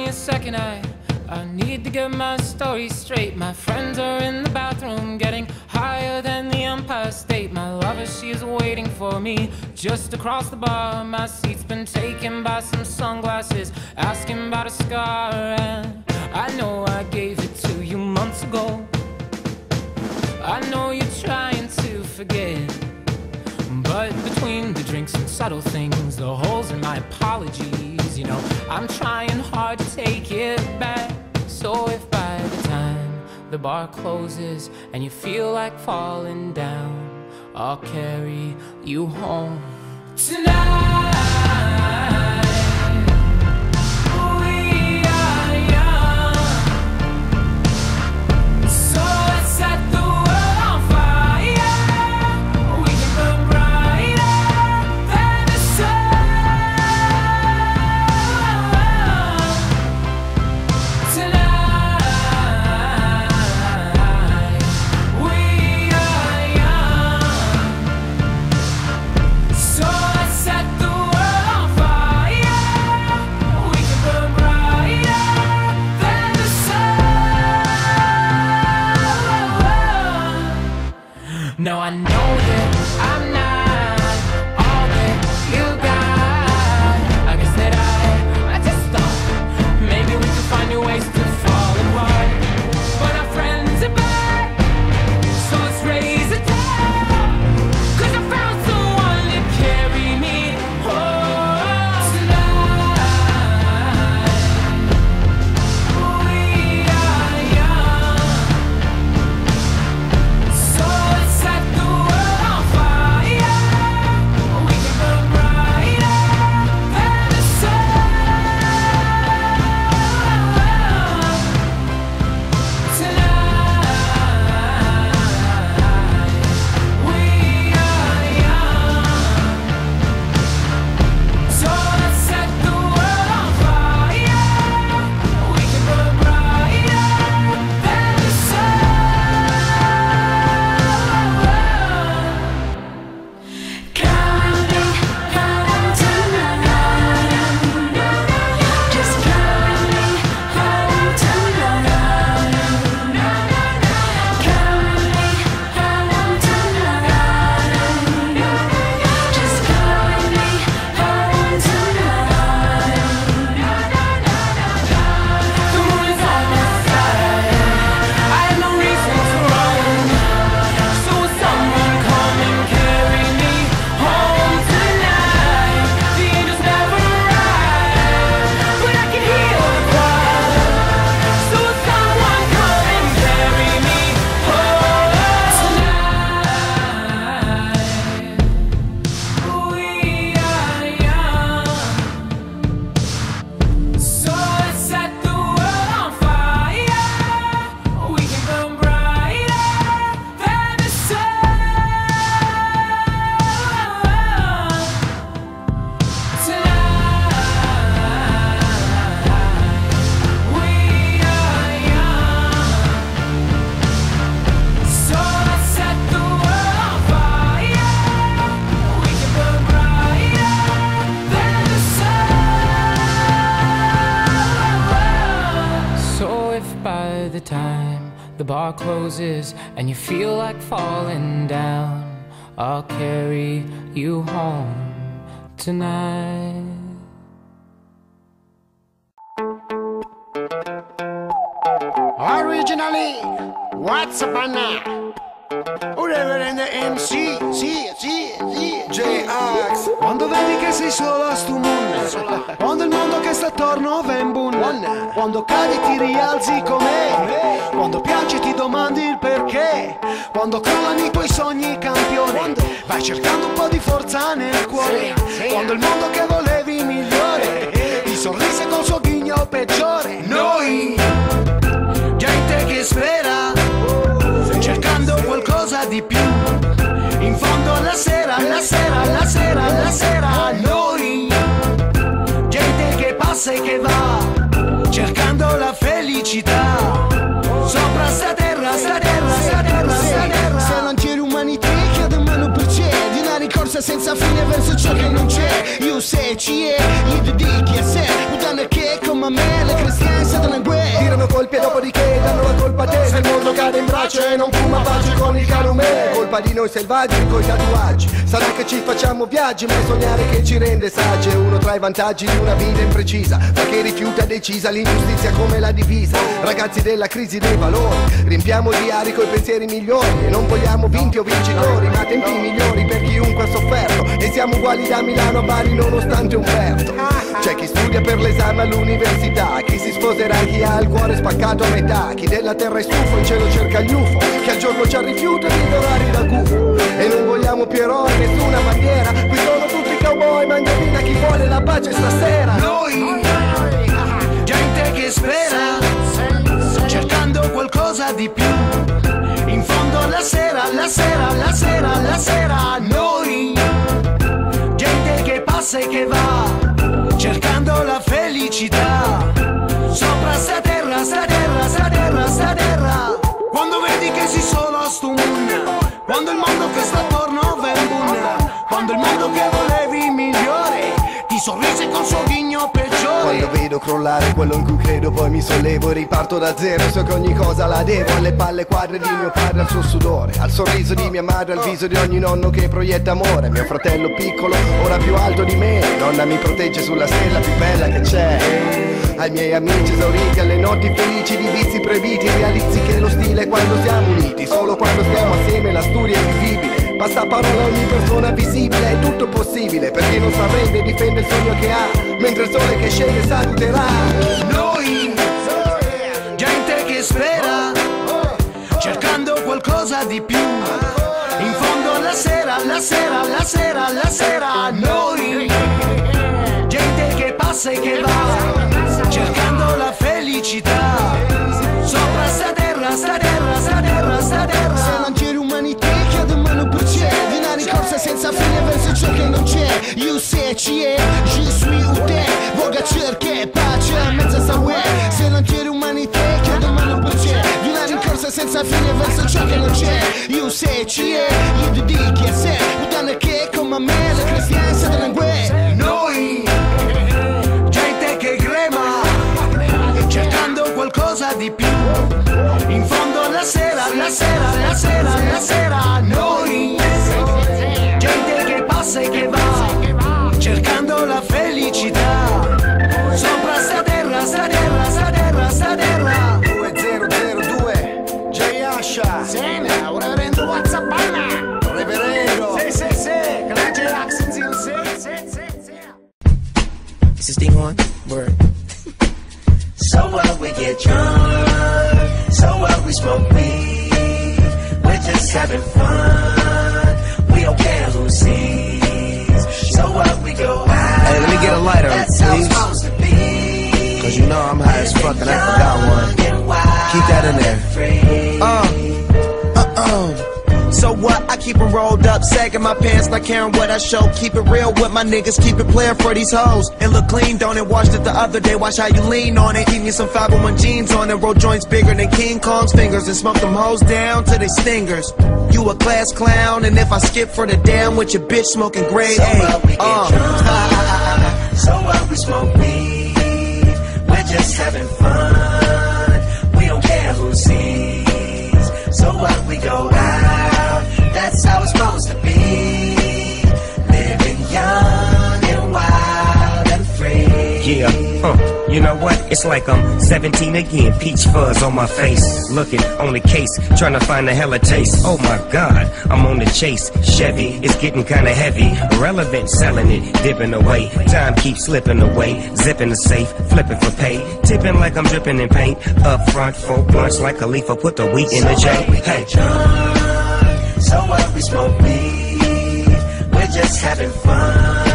a second, I need to get my story straight. My friends are in the bathroom getting higher than the Empire State. My lover, she is waiting for me just across the bar. My seat's been taken by some sunglasses asking about a scar. And I know I gave it to you months ago. I know you're trying to forget, but between the drinks and subtle things, the holes in my apologies, you know, I'm trying hard to take it back. So if by the time the bar closes and you feel like falling down, I'll carry you home tonight. Now I know that I'm not all that you got. I guess that I just thought maybe we could find new ways to fall apart. But our friends are back, so let's raise a toast, 'cause I found someone to carry me home tonight. We are young, so by the time the bar closes and you feel like falling down, I'll carry you home tonight. Originally, what's up now? Reverend MC, sì, J-Ax. Quando vedi che sei solo a stu mondo, quando il mondo che sta attorno va in bunna, quando cadi ti rialzi come, quando piangi ti domandi il perché, quando crollano i tuoi sogni campione, vai cercando un po' di forza nel cuore, quando il mondo che volevi migliore ti sorrise col suo ghigno peggiore. Noi, gente che spera, cercando qualcosa di più, in fondo alla sera, noi, gente che passa e che va, cercando la felicità, sopra sta terra, se non c'è l'umanità che da mano per c'è, di una ricorsa senza fine verso ciò che non c'è, io se ci è, gli dedichi a sé, puttana che come me, le cristiane danno colpi e dopodiché danno la colpa a te. Se il mondo cade in braccio e non fuma pace con il calumet, colpa di noi selvaggi coi tatuaggi. Sarà che ci facciamo viaggi, ma è sognare che ci rende saggi. È uno tra i vantaggi di una vita imprecisa, ma che rifiuta decisa l'ingiustizia come la divisa. Ragazzi della crisi dei valori, riempiamo i diari coi pensieri migliori e non vogliamo vinti o vincitori, ma tempi migliori per chiunque ha sofferto. E siamo uguali da Milano a Bari nonostante Umberto. C'è chi studia per l'esame all'università, chi si sposerà, chi ha il cuore spaccato a metà, chi della terra è stufo in cielo cerca gli UFO, chi al giorno c'ha rifiuto e vive orari da gufo. E non vogliamo più eroi, nessuna bandiera, qui sono tutti cowboy, mangiavina chi vuole la pace stasera. Noi, gente che spera, cercando qualcosa di più. In fondo alla sera, la sera, la sera, la sera. Noi, gente che passa e che va, cercando la felicità. Sopra sta terra, sta terra, sta terra, sta terra. Quando vedi che si sola sto mondo, quando il mondo che sta attorno va in bunna, quando il mondo che volevi migliore ti sorrise col suo ghigno peggiore. Quando vedo crollare quello in cui credo, poi mi sollevo e riparto da zero. So che ogni cosa la devo alle palle quadre di mio padre, al suo sudore, al sorriso di mia madre, al viso di ogni nonno che proietta amore. Mio fratello piccolo, ora più alto di me, nonna mi protegge sulla stella più bella che c'è. Ai miei amici esauriti, alle notti felici di vizi proibiti, realizzi che lo stile è quando siamo uniti, solo quando stiamo assieme la storia è vivibile. Basta parola a ogni persona visibile, è tutto possibile per chi non s'arrende e difende il sogno che ha, mentre il sole che scende saluterà. Noi, gente che spera, cercando qualcosa di più. In fondo alla sera, la sera, la sera, la sera. Noi, gente che passa e che va, cercando la felicità. Sopra sta terra, sta terra, sta terra, sta terra. Se non c'è l'umanità che domani per c'è, di una ricorsa senza fine verso ciò che non c'è. Io se ci è, je suis ou te, voga cerche pace a mezza sta web. Se non c'è l'umanità che domani per c'è, di una ricorsa senza fine verso ciò che non c'è. Io se ci è, io dedichi a sé, udane che come a me la cristianza della guerra. Noi, gente che grema, cercando qualcosa di più. In fondo alla sera, la sera, la sera, la sera. Noi, gente che passa e che va, cercando la felicità. Sopra sta terra, sta terra, sta terra, sta terra. 2002, J. Asha, Sena, ora rendo WhatsApp. Reverendo. Sì, grande accent, sì. Is this thing on? Word. So what, we get drunk. So what, we smoke weed. We're just having fun. We don't care who sees. So what, we go out. Hey, let me get a lighter, That's how it's please. supposed to be. Cause you know I'm high as fuck and I forgot one. Keep that in there. So what? I keep them rolled up, sagging my pants, not caring what I show. Keep it real with my niggas, keep it playing for these hoes. And look clean, don't it? Washed it the other day, watch how you lean on it. Eat me some 501 jeans on it, roll joints bigger than King Kong's fingers. And smoke them hoes down to they stingers. You a class clown, and if I skip for the damn with your bitch smoking grade So A. what, we get drunk. So what, we smoke weed. We're just having fun. We don't care who sees. So what, we go out. That's how it's supposed to be. Living young and wild and free. Yeah, you know what? It's like I'm 17 again, peach fuzz on my face. Looking on the case, trying to find a hella taste. Oh my God, I'm on the chase. Chevy, it's getting kinda heavy. Irrelevant, selling it, dipping away. Time keeps slipping away. Zipping the safe, flipping for pay. Tipping like I'm dripping in paint. Up front, 4 blunts like Khalifa, put the wheat in the J. Hey. So what, we smoke weed. We're just having fun.